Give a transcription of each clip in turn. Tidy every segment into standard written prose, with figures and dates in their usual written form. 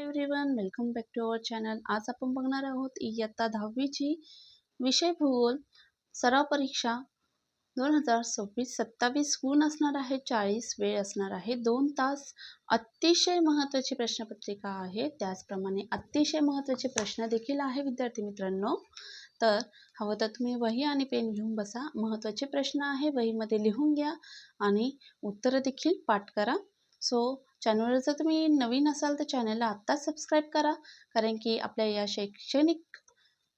Everyone, welcome back to our channel. आज आपण बघणार आहोत इयत्ता 10वीची विषय भूगोल सराव परीक्षा 2026-27 गुण असणार आहे, 40 वेळ असणार आहे, 2 तास। अतिशय महत्त्वाची प्रश्नपत्रिका आहे, त्याचप्रमाणे अतिशय महत्त्वाचे प्रश्न देखील आहे विद्यार्थी मित्रांनो। तर हवं तर तुम्ही वही आणि पेन घेऊन बसा। महत्त्वाचे प्रश्न आहे, वहीमध्ये लिहून घ्या आणि उत्तरं देखील पाठ करा। चॅनलवर जर तुम्ही नवीन असाल तर चॅनलला आत्ताच सबस्क्राईब करा, कारण की आपल्या या शैक्षणिक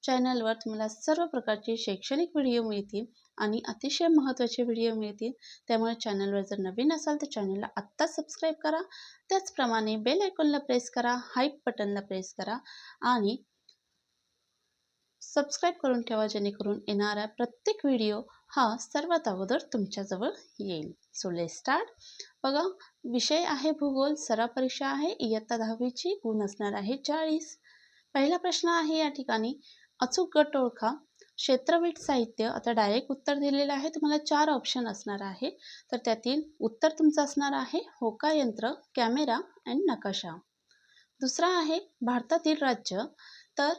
चॅनलवर तुम्हाला सर्व प्रकारचे शैक्षणिक व्हिडिओ मिळतील आणि अतिशय महत्त्वाचे व्हिडिओ मिळतील। त्यामुळे चॅनलवर जर नवीन असाल तर चॅनलला आत्ताच सबस्क्राईब करा। त्याचप्रमाणे बेल आयकॉनला प्रेस करा, हाईप बटनला प्रेस करा आणि सबस्क्राईब करून ठेवा, जेणेकरून येणारा प्रत्येक व्हिडिओ हा सर्वात अगोदर तुमच्याजवळ येईल। So let's start. बघा, विषय आहे भूगोल, सराव परीक्षा आहे, इयत्ता 10वीची, गुण असणार आहे 40। पहिला प्रश्न आहे या ठिकाणी, अचूक गट ओळखा। क्षेत्रवीट साहित्य, आता डायरेक्ट उत्तर दिलेलं आहे, तुम्हाला 4 ऑप्शन असणार आहे। तर त्यातील उत्तर तुमचं असणार आहे होकायंत्र, कॅमेरा अँड नकाशा। दुसरा आहे भारतातील राज्य, तर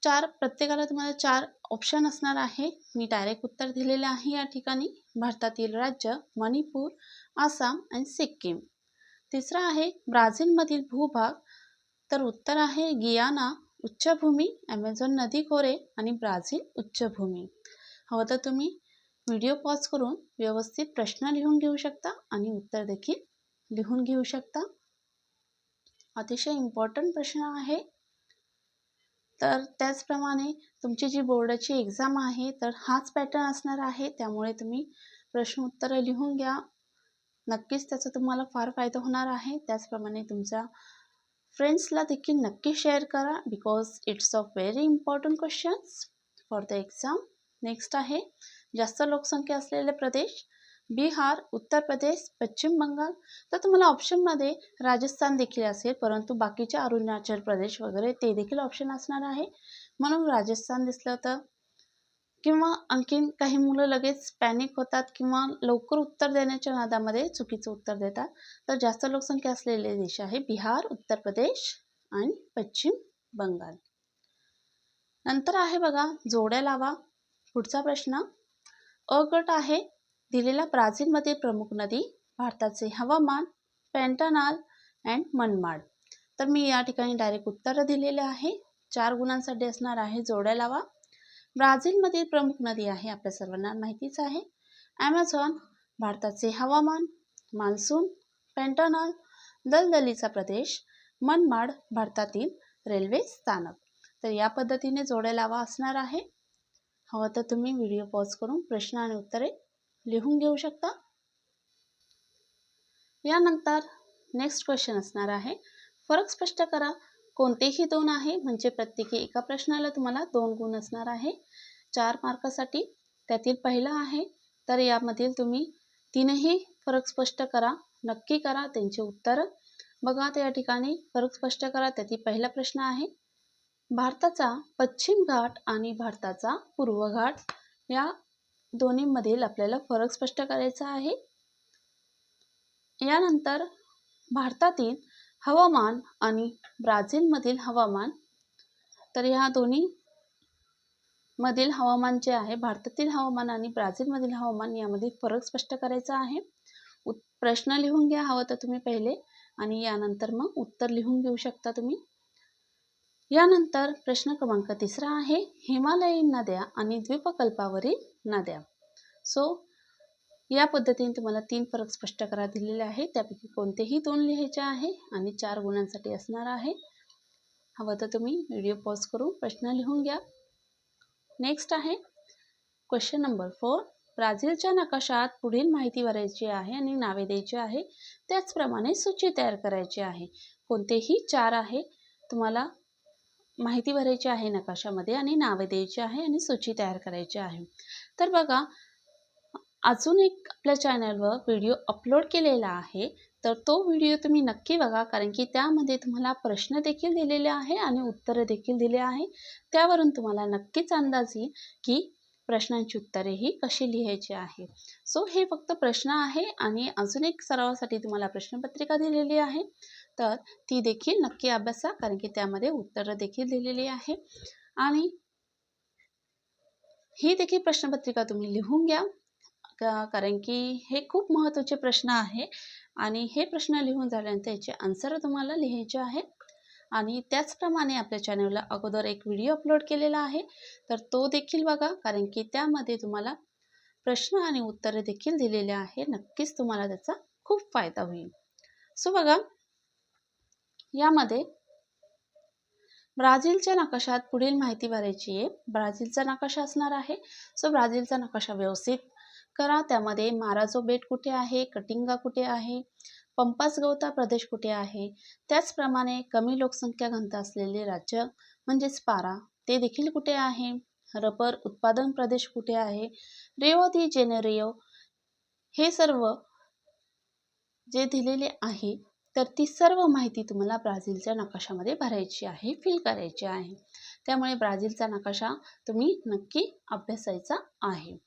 प्रत्येकाला तुम्हाला 4 ऑप्शन असणार आहे। मी डायरेक्ट उत्तर दिलेले आहे या ठिकाणी, भारतातील राज्य मणिपूर, आसाम आणि सिक्कीम। तिसरा आहे ब्राझीलमधील भूभाग, तर उत्तर आहे गियाना उच्चभूमी, ॲमेझॉन नदी खोरे आणि ब्राझील उच्चभूमी। हवं तर तुम्ही व्हिडिओ पॉज करून व्यवस्थित प्रश्न लिहून घेऊ शकता आणि उत्तर देखील लिहून घेऊ शकता। अतिशय इम्पॉर्टंट प्रश्न आहे। तर त्याचप्रमाणे तुमची जी बोर्डाची एक्झाम आहे तर हाच पॅटर्न असणार आहे, त्यामुळे तुम्ही प्रश्न उत्तरं लिहून घ्या। नक्कीच त्याचा तुम्हाला फार फायदा होणार आहे। त्याचप्रमाणे तुमच्या फ्रेंड्सला देखील नक्की शेअर करा, because it's a very important questions for the exam. Next आहे जास्त लोकसंख्या असलेले प्रदेश, बिहार, उत्तर प्रदेश, पश्चिम बंगाल। तर तुम्हाला ऑप्शनमध्ये राजस्थान देखील असेल, परंतु बाकीचे अरुणाचल प्रदेश वगैरे ते देखील ऑप्शन असणार आहे, म्हणून राजस्थान दिसलं तर, किंवा आणखीन काही मुलं लगेच पॅनिक होतात किंवा लवकर उत्तर देण्याच्या नादामध्ये चुकीचं उत्तर देतात। तर जास्त लोकसंख्या असलेले देश आहे बिहार, उत्तर प्रदेश आणि पश्चिम बंगाल। नंतर आहे बघा जोड्या लावा। पुढचा प्रश्न, अ गट आहे दिलेला ब्राझीलमधील प्रमुख नदी, भारताचे हवामान, पॅन्टानाल अँड मनमाड। तर मी या ठिकाणी डायरेक्ट उत्तर दिलेले आहे, 4 गुणांसाठी असणार आहे जोड्या लावा। ब्राझीलमधील प्रमुख नदी आहे, आपल्या सर्वांना माहितीच आहे, ॲमेझॉन, भारताचे हवामान, मान्सून, पॅन्टानाल, दलदलीचा प्रदेश, मनमाड, भारतातील रेल्वे स्थानक। तर या पद्धतीने जोड्या लावा असणार आहे। हवं तर तुम्ही व्हिडिओ पॉज करून प्रश्न आणि उत्तरे लिहून घेऊ शकता। यानंतर नेक्स्ट क्वेश्चन असणार आहे, फरक स्पष्ट करा। कोणतेही 2 आहे, म्हणजे प्रत्येकी एका प्रश्नाला तुम्हाला 2 गुण असणार आहे 4 मार्कासाठी। त्यातील पहिला आहे, तर यामधील तुम्ही 3ही फरक स्पष्ट करा, नक्की करा त्यांचे उत्तर। बघा आता या ठिकाणी फरक स्पष्ट करा, त्यातील पहिला प्रश्न आहे, भारताचा पश्चिम घाट आणि भारताचा पूर्व घाट या दोन्हीमधील आपल्याला फरक स्पष्ट करायचा आहे। यानंतर भारतातील हवामान आणि ब्राझीलमधील हवामान, तर ह्या दोन्ही मधील हवामान जे आहे, भारतातील हवामान आणि ब्राझीलमधील हवामान यामध्ये फरक स्पष्ट करायचा आहे। प्रश्न लिहून घ्या हवं तर तुम्ही पहिले, आणि यानंतर मग उत्तर लिहून घेऊ शकता तुम्ही। यानंतर प्रश्न क्रमांक 3 आहे, हिमालयीन नद्या आणि द्वीपकल्पावरील नद्या। या पद्धतीने तुम्हाला 3 फरक स्पष्ट करा दिलेले आहे, त्यापैकी कोणतेही 2 लिहायचे आहे आणि 4 गुणांसाठी असणार आहे। हवं तर तुम्ही व्हिडिओ पॉज करून प्रश्न लिहून घ्या। नेक्स्ट आहे क्वेश्चन नंबर 4, ब्राझीलच्या नकाशात पुढील माहिती भरायची आहे आणि नावे द्यायची आहे, त्याचप्रमाणे सूची तयार करायची आहे। कोणतेही 4 आहे, तुम्हाला माहिती भरायची आहे नकाशामध्ये आणि नावे द्यायची आहे आणि सूची तयार करायची आहे। तर बघा, अजून एक आपल्या चॅनलवर व्हिडिओ अपलोड केलेला आहे, तर तो व्हिडिओ तुम्ही नक्की बघा, कारण की त्यामध्ये तुम्हाला प्रश्न देखील दिलेले आहे आणि उत्तरं देखील दिले आहे। त्यावरून तुम्हाला नक्कीच अंदाज येईल की प्रश्नांची उत्तरेही कशी लिहायची आहे. सो हे फक्त प्रश्न आहे आणि अजून एक सरावासाठी तुम्हाला प्रश्नपत्रिका दिलेली आहे, तर ती देखील नक्की अभ्यासा, कारण की त्यामध्ये उत्तरं देखील दिलेली आहे. आणि ही देखील प्रश्नपत्रिका तुम्ही लिहून घ्या, कारण की हे खूप महत्त्वाचे प्रश्न आहे आणि हे प्रश्न लिहून झाल्यानंतर याचे आन्सर तुम्हाला लिहायचे आहे. आणि त्याचप्रमाणे आपल्या चॅनलला अगोदर एक व्हिडिओ अपलोड केलेला आहे, तर तो देखील बघा, कारण की त्यामध्ये तुम्हाला प्रश्न आणि उत्तरे देखील दिलेले आहे. नक्कीच तुम्हाला त्याचा खूप फायदा होईल. सो बघा, यामध्ये ब्राझीलच्या नकाशात पुढील माहिती भरायची आहे. ब्राझीलचा नकाशा असणार आहे. सो ब्राझीलचा नकाशा व्यवस्थित करा. त्यामध्ये माराजो बेट कुठे आहे, कटिंगा कुठे आहे, पंपास गौता प्रदेश कुठे आहे, त्याचप्रमाणे कमी लोकसंख्या घनता असलेले राज्य म्हणजेच पारा ते देखील कुठे आहे, रबर उत्पादन प्रदेश कुठे आहे, रिओ दी जेनेरिओ, हे सर्व जे दिलेले आहे, तर ती सर्व माहिती तुम्हाला ब्राझीलच्या नकाशामध्ये भरायची आहे, फिल करायची आहे. त्यामुळे ब्राझीलचा नकाशा तुम्ही नक्की अभ्यासायचा आहे.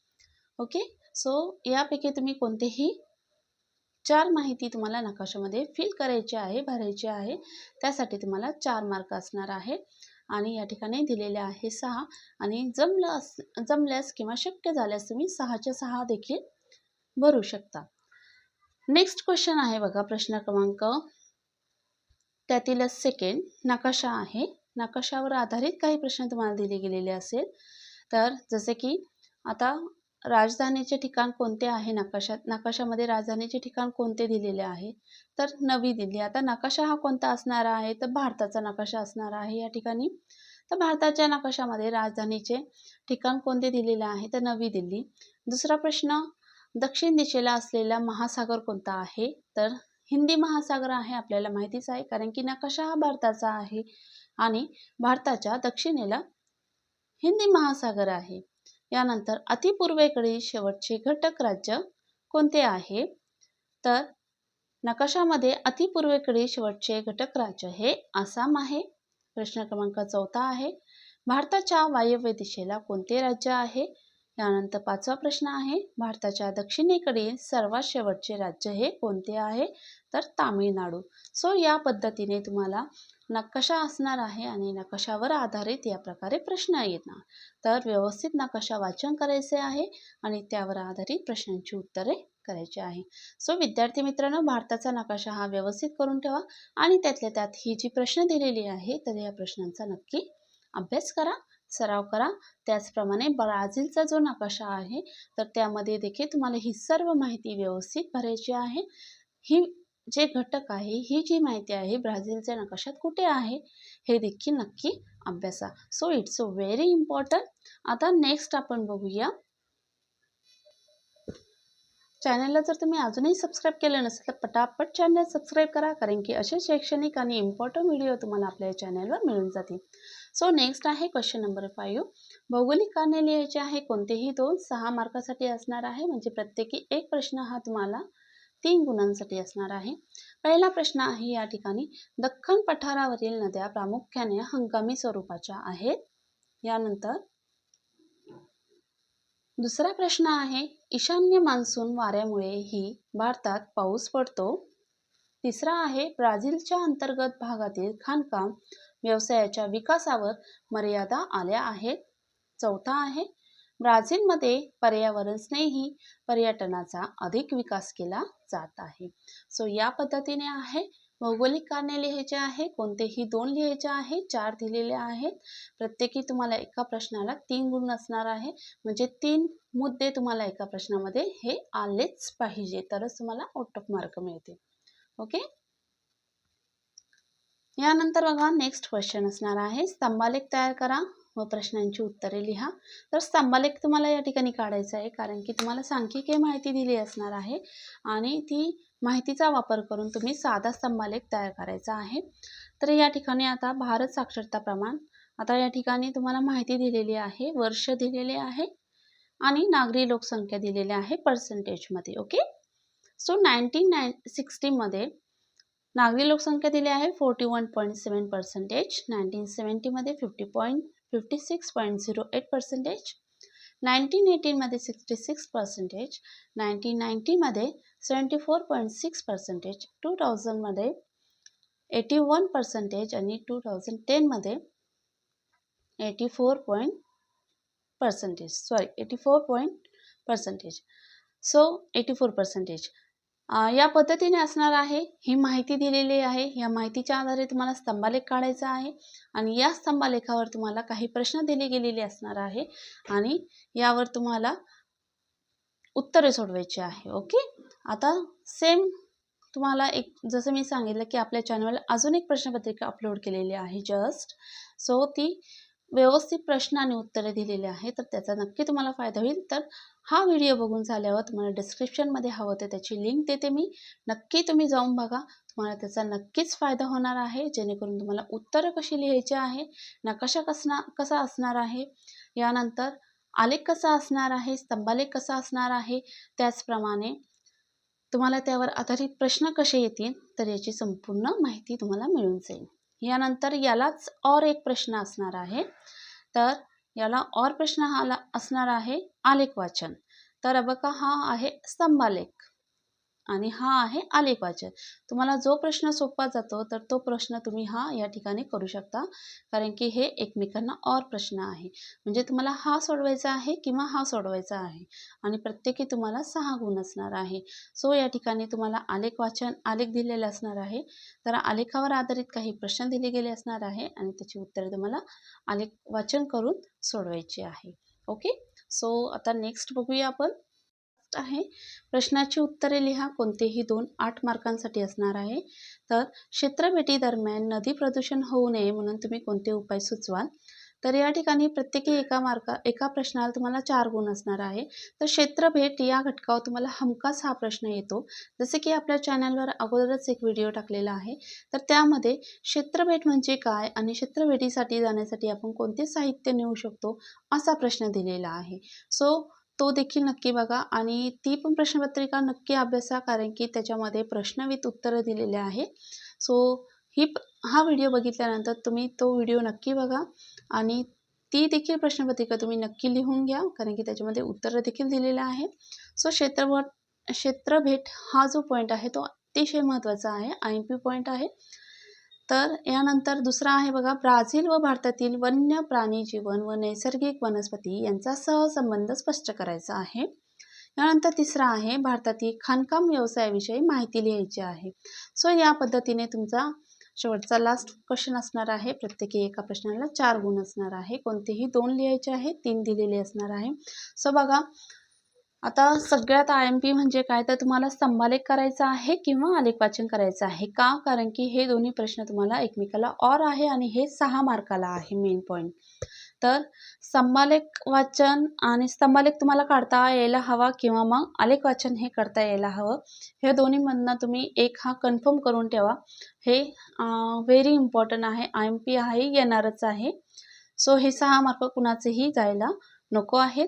ओके. सो यापैकी तुम्ही कोणतेही 4 माहिती तुम्हाला नकाशामध्ये फिल करायची आहे, भरायची आहे. त्यासाठी तुम्हाला 4 मार्क असणार आहे आणि या ठिकाणी दिलेले आहे 6 आणि जमल्यास किंवा शक्य झाल्यास तुम्ही 6च्या 6 देखील भरू शकता. नेक्स्ट क्वेश्चन आहे बघा, प्रश्न क्रमांक त्यातीलच सेकंड नकाशा आहे. नकाशावर आधारित काही प्रश्न तुम्हाला दिले गेलेले असेल. तर जसे की आता राजधानीचे ठिकाण कोणते आहे, नकाशामध्ये राजधानीचे ठिकाण कोणते दिलेले आहे, तर नवी दिल्ली. आता नकाशा हा कोणता असणार आहे, तर भारताचा नकाशा असणार आहे या ठिकाणी. तर भारताच्या नकाशामध्ये राजधानीचे ठिकाण कोणते दिलेले आहे, तर नवी दिल्ली. दुसरा प्रश्न, दक्षिण दिशेला असलेला महासागर कोणता आहे, तर हिंदी महासागर आहे. आपल्याला माहितीच आहे, कारण की नकाशा हा भारताचा आहे आणि भारताच्या दक्षिणेला हिंदी महासागर आहे. यानंतर अतिपूर्वेकडील शेवटचे घटक राज्य कोणते आहे, तर नकाशामध्ये अतिपूर्वेकडील शेवटचे घटक राज्य हे आसाम आहे. प्रश्न क्रमांक 4 आहे, भारताच्या वायव्य दिशेला कोणते राज्य आहे. यानंतर 5वा प्रश्न आहे, भारताच्या दक्षिणेकडील सर्वात शेवटचे राज्य हे कोणते आहे, तर तामिळनाडू. सो या पद्धतीने तुम्हाला नकाशा असणार आहे आणि नकाशावर आधारित या प्रकारे प्रश्न येणार. तर व्यवस्थित नकाशा वाचन करायचे आहे आणि त्यावर आधारित प्रश्नांची उत्तरे करायची आहे. सो विद्यार्थी मित्रांनो, भारताचा नकाशा हा व्यवस्थित करून ठेवा आणि त्यातल्या त्यात ही जी प्रश्न दिलेली आहे, तर या प्रश्नांचा नक्की अभ्यास करा, सराव करा. त्याचप्रमाणे ब्राझीलचा जो नकाशा आहे, तर त्यामध्ये देखील तुम्हाला ही सर्व माहिती व्यवस्थित भरायची आहे. ही जे घटक आहे, ही जी माहिती आहे ब्राझीलच्या नकाशात कुठे आहे, हे देखील नक्की अभ्यासा. So it's a very important. आता नेक्स्ट आपण बघूया, चॅनलला जर तुम्ही अजूनही सबस्क्राईब केलं नसेल तर पटापट चॅनल सबस्क्राईब करा, कारण की असे शैक्षणिक आणि इम्पॉर्टंट व्हिडिओ तुम्हाला आपल्या चॅनलवर मिळून जातील. सो नेक्स्ट आहे क्वेश्चन नंबर 5. भौगोलिक कारणे लिहायचे आहे. कोणतेही 2 6 मार्कासाठी असणार आहे, म्हणजे प्रत्येकी एक प्रश्न हा तुम्हाला 3 गुणांसाठी असणार आहे. पहिला प्रश्न आहे या ठिकाणी, दख्खन पठारावरील नद्या प्रामुख्याने हंगामी स्वरूपाच्या आहेत. यानंतर दुसरा प्रश्न आहे, ईशान्य मान्सून वाऱ्यामुळे ही भारतात पाऊस पडतो. तिसरा आहे, ब्राझीलच्या अंतर्गत भागातील खाणकाम व्यवसायाच्या विकासावर मर्यादा आल्या आहेत. चौथा आहे, ब्राझीलमध्ये पर्यावरण स्नेही पर्यटनाचा अधिक विकास केला जात आहे. सो या पद्धतीने आहे भौगोलिक कारणे लिहायचे आहे. कोणतेही 2 लिहायचे आहे, 4 दिलेले आहेत. प्रत्येकी तुम्हाला एका प्रश्नाला 3 गुण असणार आहे, म्हणजे 3 मुद्दे तुम्हाला एका प्रश्नामध्ये हे आलेच पाहिजे, तरच तुम्हाला आउट ऑफ मार्क मिळते. ओके. यानंतर बघा, नेक्स्ट क्वेश्चन असणार आहे, स्तंभालेख तयार करा व प्रश्नांची उत्तरे लिहा. तर स्तंभालेख तुम्हाला या ठिकाणी काढायचा आहे, कारण की तुम्हाला सांख्यिकीय माहिती दिली असणार आहे आणि ती माहितीचा वापर करून तुम्ही साधा स्तंभालेख तयार करायचा आहे. तर या ठिकाणी आता भारत साक्षरता प्रमाण, आता या ठिकाणी तुम्हाला माहिती दिलेली आहे, वर्ष दिलेले आहे आणि नागरी लोकसंख्या दिलेली आहे पर्सेंटेजमध्ये. ओके. सो 1960 मध्ये नागरी लोकसंख्या दिली आहे 41.7%, 1970 मध्ये 50.56.08%, 1918मध्ये 66%, 1990मध्ये 74.6%, 2000मध्ये 81% आणि 2010मध्ये 84%. सो 84%. या पद्धतीने असणार आहे. ही माहिती दिलेली आहे. या माहितीच्या आधारे तुम्हाला स्तंभालेख काढायचा आहे आणि या स्तंभालेखावर तुम्हाला काही प्रश्न दिले गेलेले असणार आहे आणि यावर तुम्हाला उत्तरे सोडवायची आहे. ओके. आता सेम तुम्हाला एक जसं मी सांगितलं की आपल्या चॅनलवर अजून एक प्रश्नपत्रिका अपलोड केलेली आहे जस्ट. सो ती व्यवस्थित प्रश्न आणि उत्तरे दिलेली आहे, तर त्याचा नक्की तुम्हाला फायदा होईल. तर हा व्हिडिओ बघून झाल्यावर तुम्हाला डिस्क्रिप्शनमध्ये हवं तर त्याची लिंक देते मी. नक्की तुम्ही जाऊन बघा. तुम्हाला त्याचा नक्कीच फायदा होणार आहे, जेणेकरून तुम्हाला उत्तरं कशी लिहायची आहे, नकाशा कसा असणार आहे, यानंतर आलेख कसा असणार आहे, स्तंभालेख कसा असणार आहे, त्याचप्रमाणे तुम्हाला त्यावर आधारित प्रश्न कसे येतील, तर याची संपूर्ण माहिती तुम्हाला मिळून जाईल. यानंतर यालाच और एक प्रश्न असणार आहे. तर याला और प्रश्न हा असणार आहे आलेख वाचन. तर बघा, हा आहे स्तंभालेख आणि हा आहे आलेख वाचन. तुम्हाला जो प्रश्न सोपा जातो तर तो प्रश्न तुम्ही हा या ठिकाणी करू शकता, कारण की हे एकमेकांना और प्रश्न आहे. म्हणजे तुम्हाला हा सोडवायचा आहे किंवा हा सोडवायचा आहे आणि प्रत्येकी तुम्हाला 6 गुण असणार आहे. सो या ठिकाणी तुम्हाला आलेख वाचन, आलेख दिलेले असणार आहे. तर आलेखावर आधारित काही प्रश्न दिले गेले असणार आहे आणि त्याची उत्तरे तुम्हाला आलेख वाचन करून सोडवायची आहे. ओके. सो आता नेक्स्ट बघूया आपण आहे. प्रश्नाची उत्तरे लिहा. कोणतेही 2 8 मार्कांसाठी असणार आहे. तर क्षेत्रभेटी दरम्यान नदी प्रदूषण होऊ नये म्हणून तुम्ही कोणते उपाय सुचवाल? तर या ठिकाणी प्रत्येकी एका प्रश्नाला तुम्हाला 4 गुण असणार आहे. तर क्षेत्रभेट या घटकावर तुम्हाला हमखास हा प्रश्न येतो. जसे की आपल्या चॅनलवर अगोदरच एक व्हिडिओ टाकलेला आहे. तर त्यामध्ये क्षेत्रभेट म्हणजे काय आणि क्षेत्रभेटीसाठी जाण्यासाठी आपण कोणते साहित्य नेऊ शकतो, असा प्रश्न दिलेला आहे. सो तो देखील नक्की बघा आणि ती पण प्रश्नपत्रिका नक्की अभ्यासा, कारण की त्याच्यामध्ये प्रश्न विथ उत्तरं दिलेले आहे. सो हा व्हिडिओ बघितल्यानंतर तुम्ही तो व्हिडिओ नक्की बघा आणि ती देखील प्रश्नपत्रिका तुम्ही नक्की लिहून घ्या, कारण की त्याच्यामध्ये उत्तरं देखील दिलेलं आहे. सो क्षेत्रभेट हा जो पॉईंट आहे तो अतिशय महत्त्वाचा आहे, IMP पॉईंट आहे. तर यानंतर दुसरा आहे बघा, ब्राझील व भारतातील वन्य प्राणी जीवन व नैसर्गिक वनस्पती यांचा सहसंबंध स्पष्ट करायचा आहे. यानंतर तिसरा आहे, भारतातील खाणकाम व्यवसायाविषयी माहिती लिहायची आहे. सो या पद्धतीने तुमचा शेवटचा लास्ट क्वेश्चन असणार आहे. प्रत्येकी एका प्रश्नाला 4 गुण असणार आहे. कोणतेही 2 लिहायचे आहे, 3 दिलेले असणार आहे. सो बघा, आता सगळ्यात IMP म्हणजे काय, तर तुम्हाला स्तंभालेख करायचा आहे किंवा आलेख वाचन करायचं आहे. का? कारण की हे दोन्ही प्रश्न तुम्हाला एकमेकाला और आहे आणि हे 6 मार्काला आहे मेन पॉईंट. तर स्तंभालेख वाचन आणि स्तंभालेख तुम्हाला काढता यायला हवा किंवा मग आलेख वाचन हे करता यायला हवं. हे दोन्हीमधनं तुम्ही एक हा कन्फर्म करून ठेवा. हे व्हेरी इम्पॉर्टंट आहे, IMP आहे, येणारच आहे. सो हे 6 मार्क कुणाचेही जायला नको आहेत.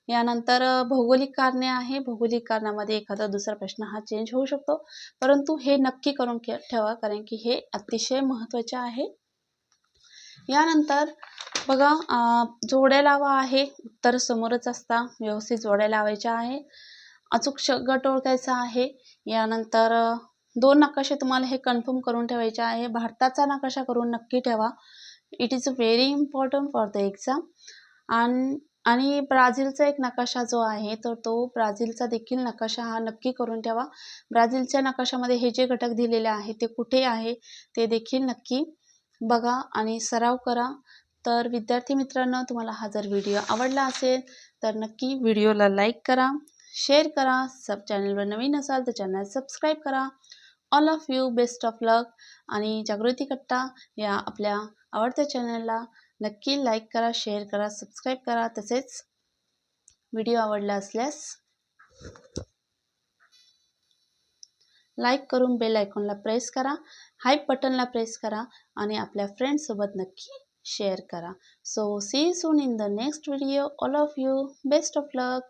यानंतर भौगोलिक कारणे आहे. भौगोलिक कारणामध्ये एखादा दुसरा प्रश्न हा चेंज होऊ शकतो, परंतु हे नक्की करून ठेवा, कारण की हे अतिशय महत्त्वाचे आहे. यानंतर बघा, जोड्या लावा आहे. उत्तर समोरच असता, व्यवस्थित जोड्या लावायच्या आहे. अचूक गट ओळखायचा आहे. यानंतर 2 नकाशे तुम्हाला हे कन्फर्म करून ठेवायचे आहे. भारताचा नकाशा करून नक्की ठेवा. It is very important for the exam. आणि ब्राझीलचा एक नकाशा जो आहे तर तो ब्राझीलचा देखील नकाशा हा नक्की करून ठेवा. ब्राझीलच्या नकाशामध्ये हे जे घटक दिलेले आहे ते कुठे आहे ते देखील नक्की बघा आणि सराव करा. तर विद्यार्थी मित्रांनो, तुम्हाला हा जर व्हिडिओ आवडला असेल तर नक्की व्हिडिओला लाईक करा, शेअर करा. चॅनलवर नवीन असाल तर चॅनल सबस्क्राईब करा. All of you best of luck. आणि जागृती कट्टा या आपल्या आवडत्या चॅनलला नक्की लाईक करा, शेअर करा, सबस्क्राईब करा. तसेच व्हिडिओ आवडला असल्यास लाईक करून बेल आयकॉनला प्रेस करा, हाईप बटनला प्रेस करा आणि आपल्या फ्रेंड्ससोबत नक्की शेअर करा. So see you soon in the next video. All of you best of luck.